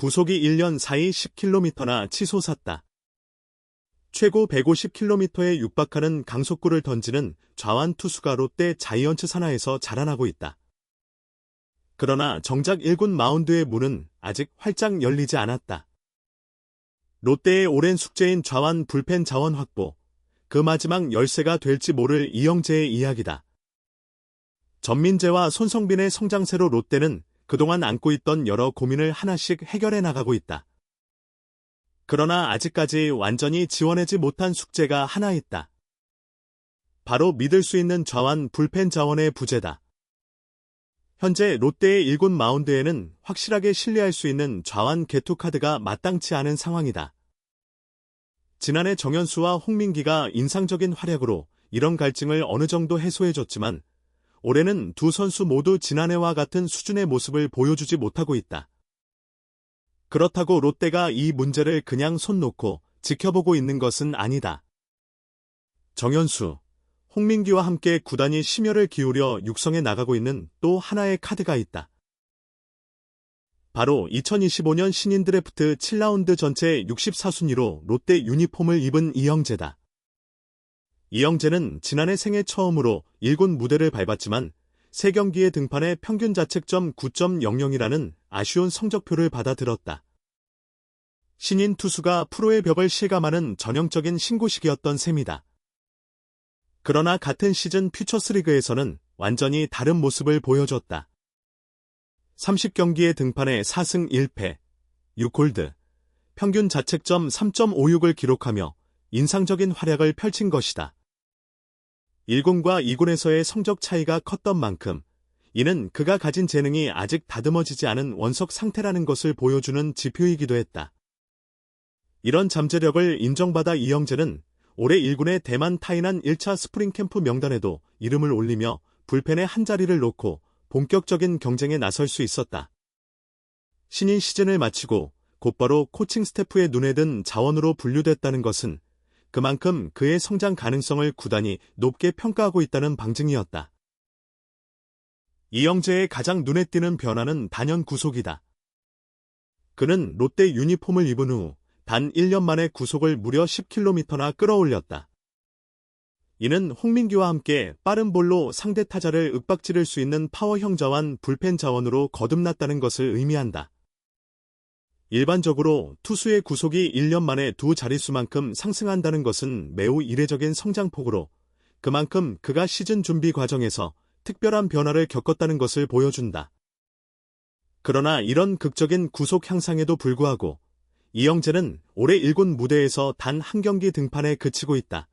구속이 1년 사이 10km나 치솟았다. 최고 150km에 육박하는 강속구를 던지는 좌완 투수가 롯데 자이언츠 산하에서 자라나고 있다. 그러나 정작 1군 마운드의 문은 아직 활짝 열리지 않았다. 롯데의 오랜 숙제인 좌완 불펜 자원 확보, 그 마지막 열쇠가 될지 모를 이영재의 이야기다. 전민재와 손성빈의 성장세로 롯데는 그동안 안고 있던 여러 고민을 하나씩 해결해 나가고 있다. 그러나 아직까지 완전히 지워내지 못한 숙제가 하나 있다. 바로 믿을 수 있는 좌완 불펜 자원의 부재다. 현재 롯데의 1군 마운드에는 확실하게 신뢰할 수 있는 좌완 개투 카드가 마땅치 않은 상황이다. 지난해 정현수와 홍민기가 인상적인 활약으로 이런 갈증을 어느 정도 해소해줬지만 올해는 두 선수 모두 지난해와 같은 수준의 모습을 보여주지 못하고 있다. 그렇다고 롯데가 이 문제를 그냥 손 놓고 지켜보고 있는 것은 아니다. 정현수, 홍민기와 함께 구단이 심혈을 기울여 육성해 나가고 있는 또 하나의 카드가 있다. 바로 2025년 신인 드래프트 7라운드 전체 64순위로 롯데 유니폼을 입은 이영재다. 이영재는 지난해 생애 처음으로 1군 무대를 밟았지만 3경기의 등판에 평균 자책점 9.00이라는 아쉬운 성적표를 받아들었다. 신인 투수가 프로의 벽을 실감하는 전형적인 신고식이었던 셈이다. 그러나 같은 시즌 퓨처스리그에서는 완전히 다른 모습을 보여줬다. 30경기의 등판에 4승 1패, 6홀드, 평균 자책점 3.56을 기록하며 인상적인 활약을 펼친 것이다. 1군과 2군에서의 성적 차이가 컸던 만큼 이는 그가 가진 재능이 아직 다듬어지지 않은 원석 상태라는 것을 보여주는 지표이기도 했다. 이런 잠재력을 인정받아 이영재는 올해 1군의 대만 타이난 1차 스프링 캠프 명단에도 이름을 올리며 불펜에 한자리를 놓고 본격적인 경쟁에 나설 수 있었다. 신인 시즌을 마치고 곧바로 코칭 스태프의 눈에 든 자원으로 분류됐다는 것은 그만큼 그의 성장 가능성을 구단이 높게 평가하고 있다는 방증이었다. 이영재의 가장 눈에 띄는 변화는 단연 구속이다. 그는 롯데 유니폼을 입은 후 단 1년 만에 구속을 무려 10km나 끌어올렸다. 이는 홍민기와 함께 빠른 볼로 상대 타자를 윽박지를 수 있는 파워형 자완 불펜 자원으로 거듭났다는 것을 의미한다. 일반적으로 투수의 구속이 1년 만에 두 자릿수만큼 상승한다는 것은 매우 이례적인 성장폭으로 그만큼 그가 시즌 준비 과정에서 특별한 변화를 겪었다는 것을 보여준다. 그러나 이런 극적인 구속 향상에도 불구하고 이영재는 올해 1군 무대에서 단 한 경기 등판에 그치고 있다.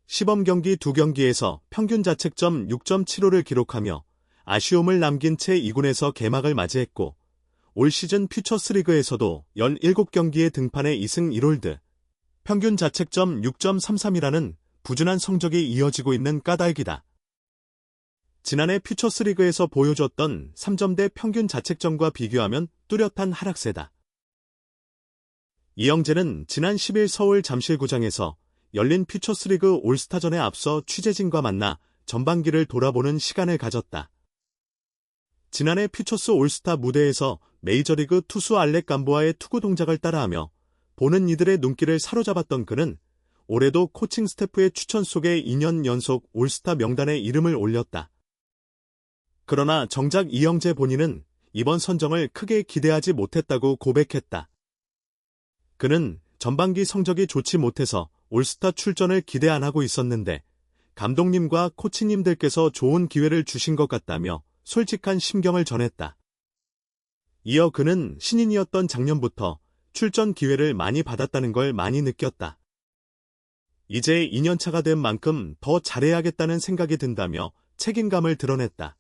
시범 경기 2경기에서 평균 자책점 6.75를 기록하며 아쉬움을 남긴 채 2군에서 개막을 맞이했고 올 시즌 퓨처스리그에서도 17경기의 등판에 2승 1홀드, 평균 자책점 6.33이라는 부진한 성적이 이어지고 있는 까닭이다. 지난해 퓨처스리그에서 보여줬던 3점대 평균 자책점과 비교하면 뚜렷한 하락세다. 이영재는 지난 10일 서울 잠실구장에서 열린 퓨처스리그 올스타전에 앞서 취재진과 만나 전반기를 돌아보는 시간을 가졌다. 지난해 퓨처스 올스타 무대에서 메이저리그 투수 알렉 감보아의 투구 동작을 따라하며 보는 이들의 눈길을 사로잡았던 그는 올해도 코칭 스태프의 추천 속에 2년 연속 올스타 명단에 이름을 올렸다. 그러나 정작 이영재 본인은 이번 선정을 크게 기대하지 못했다고 고백했다. 그는 전반기 성적이 좋지 못해서 올스타 출전을 기대 안 하고 있었는데 감독님과 코치님들께서 좋은 기회를 주신 것 같다며 솔직한 심경을 전했다. 이어 그는 신인이었던 작년부터 출전 기회를 많이 받았다는 걸 많이 느꼈다. 이제 2년차가 된 만큼 더 잘해야겠다는 생각이 든다며 책임감을 드러냈다.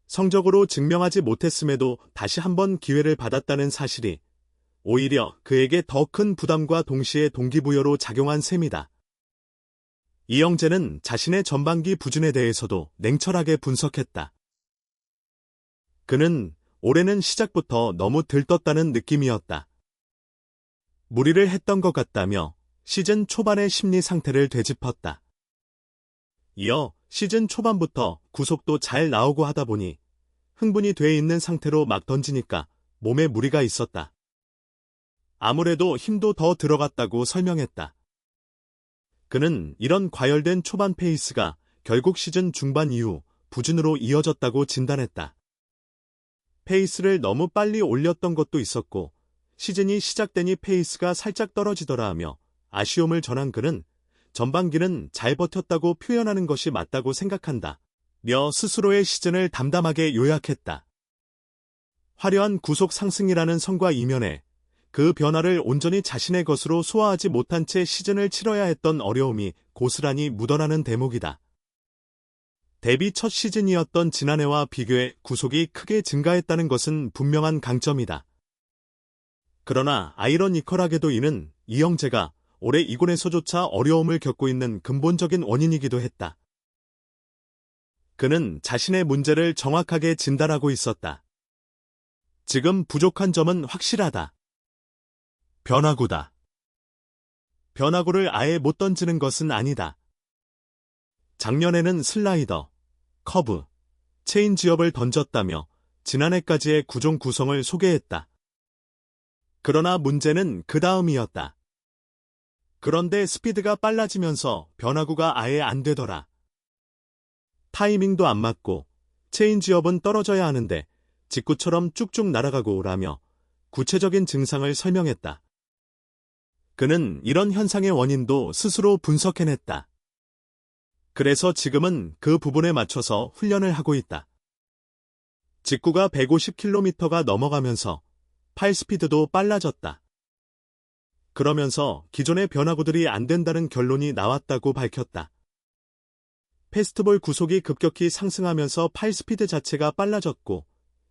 성적으로 증명하지 못했음에도 다시 한번 기회를 받았다는 사실이 오히려 그에게 더 큰 부담과 동시에 동기부여로 작용한 셈이다. 이영재는 자신의 전반기 부진에 대해서도 냉철하게 분석했다. 그는 올해는 시작부터 너무 들떴다는 느낌이었다. 무리를 했던 것 같다며 시즌 초반의 심리 상태를 되짚었다. 이어 시즌 초반부터 구속도 잘 나오고 하다 보니 흥분이 돼 있는 상태로 막 던지니까 몸에 무리가 있었다. 아무래도 힘도 더 들어갔다고 설명했다. 그는 이런 과열된 초반 페이스가 결국 시즌 중반 이후 부진으로 이어졌다고 진단했다. 페이스를 너무 빨리 올렸던 것도 있었고 시즌이 시작되니 페이스가 살짝 떨어지더라 하며 아쉬움을 전한 그는 전반기는 잘 버텼다고 표현하는 것이 맞다고 생각한다. 며 스스로의 시즌을 담담하게 요약했다. 화려한 구속 상승이라는 성과 이면에 그 변화를 온전히 자신의 것으로 소화하지 못한 채 시즌을 치러야 했던 어려움이 고스란히 묻어나는 대목이다. 데뷔 첫 시즌이었던 지난해와 비교해 구속이 크게 증가했다는 것은 분명한 강점이다. 그러나 아이러니컬하게도 이는 이영재가 올해 2군에서조차 어려움을 겪고 있는 근본적인 원인이기도 했다. 그는 자신의 문제를 정확하게 진단하고 있었다. 지금 부족한 점은 확실하다. 변화구다. 변화구를 아예 못 던지는 것은 아니다. 작년에는 슬라이더, 커브, 체인지업을 던졌다며 지난해까지의 구종 구성을 소개했다. 그러나 문제는 그 다음이었다. 그런데 스피드가 빨라지면서 변화구가 아예 안 되더라. 타이밍도 안 맞고 체인지업은 떨어져야 하는데 직구처럼 쭉쭉 날아가고 라며 구체적인 증상을 설명했다. 그는 이런 현상의 원인도 스스로 분석해냈다. 그래서 지금은 그 부분에 맞춰서 훈련을 하고 있다. 직구가 150km가 넘어가면서 팔 스피드도 빨라졌다. 그러면서 기존의 변화구들이 안 된다는 결론이 나왔다고 밝혔다. 패스트볼 구속이 급격히 상승하면서 팔 스피드 자체가 빨라졌고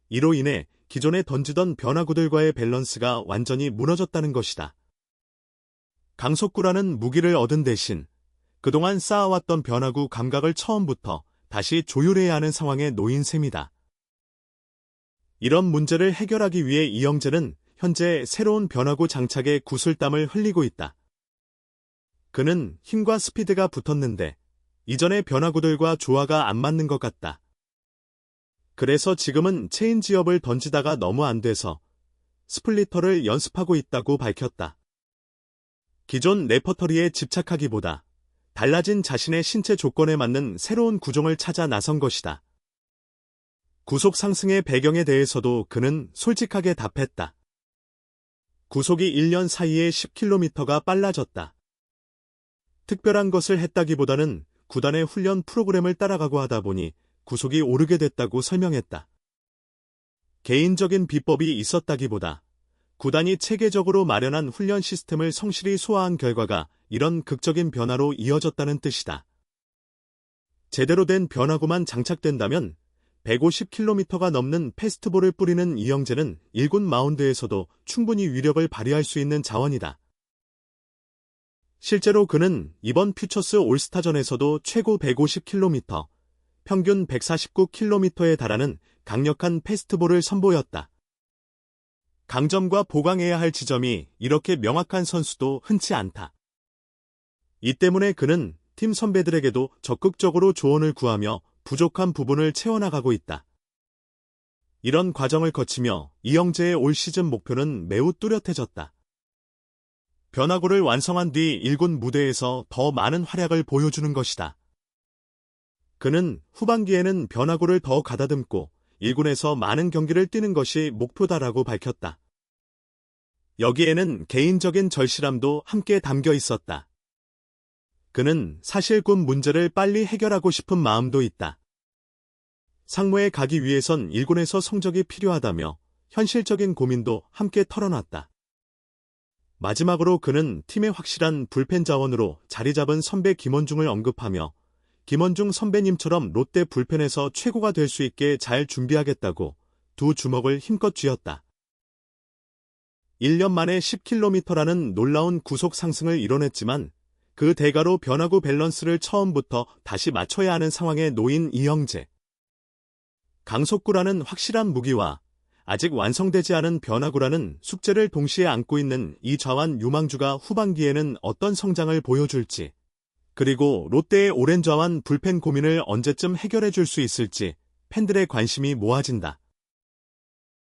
이로 인해 기존에 던지던 변화구들과의 밸런스가 완전히 무너졌다는 것이다. 강속구라는 무기를 얻은 대신 그동안 쌓아왔던 변화구 감각을 처음부터 다시 조율해야 하는 상황에 놓인 셈이다. 이런 문제를 해결하기 위해 이영재는 현재 새로운 변화구 장착에 구슬땀을 흘리고 있다. 그는 힘과 스피드가 붙었는데 이전의 변화구들과 조화가 안 맞는 것 같다. 그래서 지금은 체인지업을 던지다가 너무 안 돼서 스플리터를 연습하고 있다고 밝혔다. 기존 레퍼터리에 집착하기보다 달라진 자신의 신체 조건에 맞는 새로운 구종을 찾아 나선 것이다. 구속 상승의 배경에 대해서도 그는 솔직하게 답했다. 구속이 1년 사이에 10km가 빨라졌다. 특별한 것을 했다기보다는 구단의 훈련 프로그램을 따라가고 하다 보니 구속이 오르게 됐다고 설명했다. 개인적인 비법이 있었다기보다 구단이 체계적으로 마련한 훈련 시스템을 성실히 소화한 결과가 이런 극적인 변화로 이어졌다는 뜻이다. 제대로 된 변화구만 장착된다면 150km가 넘는 패스트볼을 뿌리는 이영재는 1군 마운드에서도 충분히 위력을 발휘할 수 있는 자원이다. 실제로 그는 이번 퓨처스 올스타전에서도 최고 150km, 평균 149km에 달하는 강력한 패스트볼을 선보였다. 강점과 보강해야 할 지점이 이렇게 명확한 선수도 흔치 않다. 이 때문에 그는 팀 선배들에게도 적극적으로 조언을 구하며 부족한 부분을 채워나가고 있다. 이런 과정을 거치며 이영재의 올 시즌 목표는 매우 뚜렷해졌다. 변화구를 완성한 뒤 1군 무대에서 더 많은 활약을 보여주는 것이다. 그는 후반기에는 변화구를 더 가다듬고 1군에서 많은 경기를 뛰는 것이 목표다라고 밝혔다. 여기에는 개인적인 절실함도 함께 담겨 있었다. 그는 사실 군 문제를 빨리 해결하고 싶은 마음도 있다. 상무에 가기 위해선 1군에서 성적이 필요하다며 현실적인 고민도 함께 털어놨다. 마지막으로 그는 팀의 확실한 불펜 자원으로 자리 잡은 선배 김원중을 언급하며 김원중 선배님처럼 롯데 불펜에서 최고가 될 수 있게 잘 준비하겠다고 두 주먹을 힘껏 쥐었다. 1년 만에 10km라는 놀라운 구속 상승을 이뤄냈지만 그 대가로 변화구 밸런스를 처음부터 다시 맞춰야 하는 상황에 놓인 이영재. 강속구라는 확실한 무기와 아직 완성되지 않은 변화구라는 숙제를 동시에 안고 있는 이 좌완 유망주가 후반기에는 어떤 성장을 보여줄지, 그리고 롯데의 오랜 좌완 불펜 고민을 언제쯤 해결해 줄 수 있을지 팬들의 관심이 모아진다.